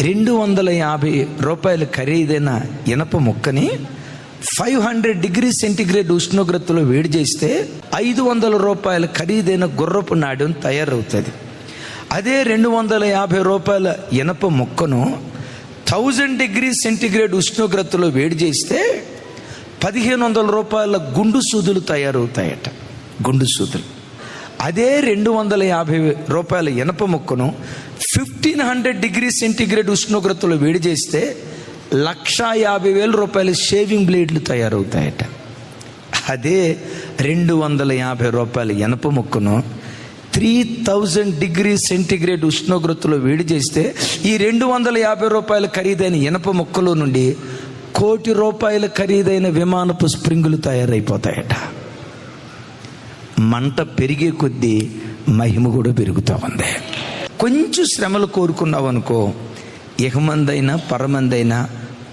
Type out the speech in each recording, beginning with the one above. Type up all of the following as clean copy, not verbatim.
250 రూపాయల ఖరీదైన ఇనప ముక్కని 500 డిగ్రీ సెంటిగ్రేడ్ ఉష్ణోగ్రతలో వేడి చేస్తే 500 రూపాయల ఖరీదైన గుర్రపు నాడెం తయారవుతుంది. అదే 250 రూపాయల ఇనప ముక్కను 1000 డిగ్రీ సెంటిగ్రేడ్ ఉష్ణోగ్రతలో వేడి చేస్తే 1500 రూపాయల గుండు సూదులు తయారవుతాయట. గుండు సూదులు. అదే 250 రూపాయల ఇనప ముక్కను 1500 డిగ్రీ సెంటిగ్రేడ్ ఉష్ణోగ్రతలో వేడి చేస్తే 1,50,000 రూపాయల షేవింగ్ బ్లేడ్లు తయారవుతాయట. అదే 250 రూపాయల ఇనప ముక్కను 3000 డిగ్రీ సెంటిగ్రేడ్ ఉష్ణోగ్రతలో వేడి చేస్తే ఈ 250 రూపాయల ఖరీదైన ఇనప ముక్కలో నుండి 1,00,00,000 రూపాయల ఖరీదైన విమానపు స్ప్రింగులు తయారైపోతాయట. మంట పెరిగే కొద్దీ మహిమ కూడా పెరుగుతూ ఉంది. కొంచెం శ్రమలు కోరుకున్నావు అనుకో, ఇహమందైనా పరమందైనా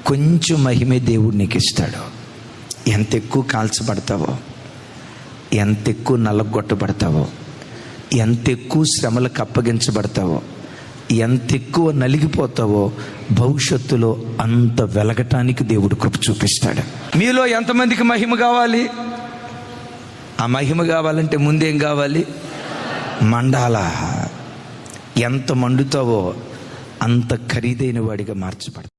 కొంచెం మహిమే దేవుడు నీకు ఇస్తాడు. ఎంత ఎక్కువ కాల్చబడతావో, ఎంత ఎక్కువ నలగొట్టబడతావో, ఎంత ఎక్కువ శ్రమలకు అప్పగించబడతావో, ఎంత ఎక్కువ నలిగిపోతావో భవిష్యత్తులో అంత వెలగటానికి దేవుడు కృప చూపిస్తాడు. మీలో ఎంతమందికి మహిమ కావాలి? ఆ మహిమ కావాలంటే ముందేం కావాలి? మండాల. ఎంత మండుతావో అంత ఖరీదైన వాడిగా మార్చబడతావు.